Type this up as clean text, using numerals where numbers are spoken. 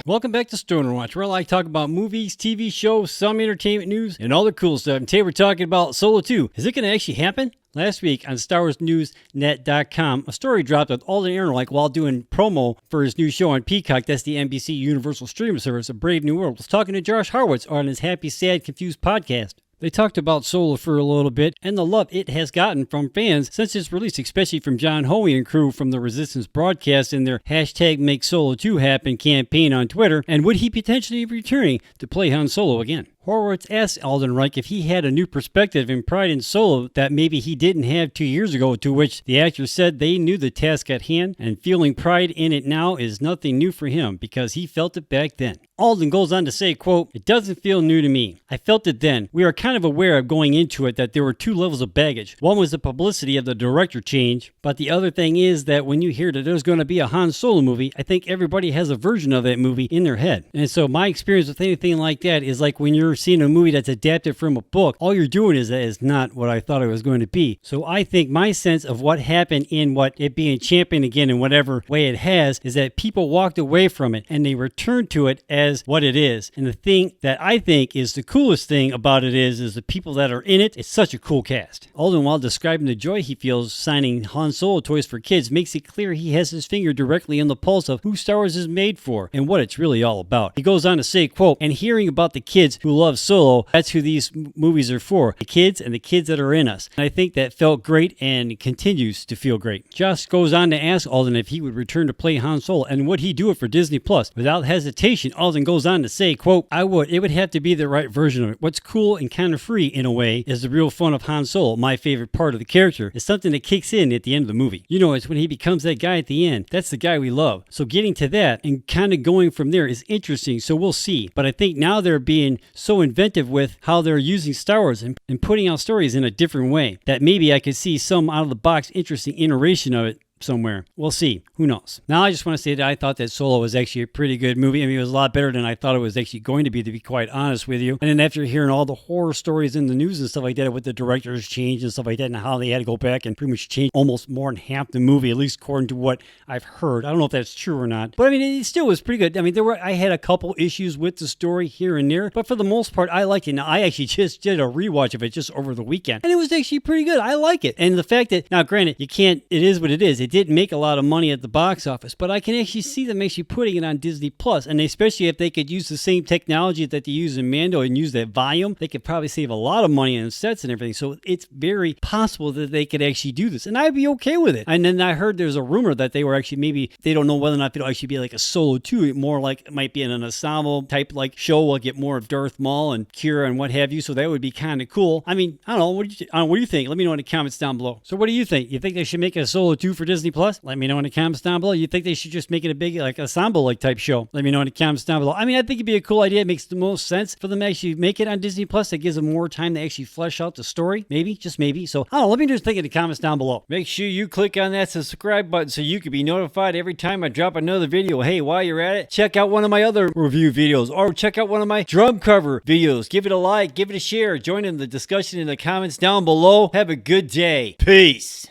Welcome back to Stoner Watch, where I like to talk about movies, TV shows, some entertainment news, and all the cool stuff. And today we're talking about Solo 2. Is it going to actually happen? Last week on StarWarsNewsNet.com, a story dropped with Aiden Ehrenreich while doing promo for his new show on Peacock. That's the NBC Universal streaming service of Brave New World. Was talking to Josh Horowitz on his Happy, Sad, Confused podcast. They talked about Solo for a little bit and the love it has gotten from fans since its release, especially from John Hoey and crew from the Resistance broadcast in their hashtag Make Solo 2 Happen campaign on Twitter. And would he potentially be returning to play Han Solo again? Horowitz asked Ehrenreich if he had a new perspective and pride in Solo that maybe he didn't have 2 years ago, to which the actor said they knew the task at hand, and feeling pride in it now is nothing new for him because he felt it back then. Alden goes on to say, quote, "It doesn't feel new to me. I felt it then. We are kind of aware of going into it that there were two levels of baggage. One was the publicity of the director change, but the other thing is that when you hear that there's going to be a Han Solo movie, I think everybody has a version of that movie in their head. And so my experience with anything like that is like when you're seeing a movie that's adapted from a book, all you're doing is that it's not what I thought it was going to be. So I think my sense of what happened in what it being championed again in whatever way it has is that people walked away from it and they returned to it as what it is. And the thing that I think is the coolest thing about it is the people that are in it. It's such a cool cast. Alden, while describing the joy he feels signing Han Solo toys for kids, makes it clear he has his finger directly on the pulse of who Star Wars is made for and what it's really all about. He goes on to say, quote, "And hearing about the kids who love Solo, that's who these movies are for. The kids and the kids that are in us." And I think that felt great and continues to feel great. Josh goes on to ask Alden if he would return to play Han Solo and would he do it for Disney Plus. Without hesitation, Alden goes on to say, quote, "I would. It would have to be the right version of it. What's cool and kind of free in a way is the real fun of Han Solo. My favorite part of the character is something that kicks in at the end of the movie. You know, it's when he becomes that guy at the end. That's the guy we love. So getting to that and kind of going from there is interesting. So we'll see. But I think now they're being so inventive with how they're using Star Wars and putting out stories in a different way that maybe I could see some out of the box interesting iteration of it somewhere. We'll see. Who knows? Now I just want to say that I thought that Solo was actually a pretty good movie. I mean, it was a lot better than I thought it was actually going to be quite honest with you. And then after hearing all the horror stories in the news and stuff like that with the director's change and stuff like that and how they had to go back and pretty much change almost more than half the movie, at least according to what I've heard. I don't know if that's true or not. But I mean, it still was pretty good. I mean, I had a couple issues with the story here and there, but for the most part, I liked it. Now, I actually just did a rewatch of it just over the weekend, and it was actually pretty good. I like it. And the fact that, now granted, it is what it is. It didn't make a lot of money at the box office, but I can actually see them actually putting it on Disney Plus, and especially if they could use the same technology that they use in Mando and use that volume, they could probably save a lot of money on sets and everything. So it's very possible that they could actually do this, and I'd be okay with it. And then I heard there's a rumor that they were actually, maybe they don't know whether or not it'll actually be like a Solo 2, more like it might be in an ensemble type like show. We'll get more of Darth Maul and Kira and what have you, so that would be kind of cool. I mean, I don't know, what do you think? Let me know in the comments down below. So what do you think? You think they should make a Solo 2 for Disney Plus? Let me know in the comments down below. You think they should just make it a big like ensemble like type show? Let me know in the comments down below. I mean, I think it'd be a cool idea. It makes the most sense for them to actually make it on Disney Plus. It gives them more time to actually flesh out the story. Maybe, just maybe. So, I don't know, let me just think in the comments down below. Make sure you click on that subscribe button so you can be notified every time I drop another video. Hey, while you're at it, check out one of my other review videos or check out one of my drum cover videos. Give it a like, give it a share, join in the discussion in the comments down below. Have a good day. Peace.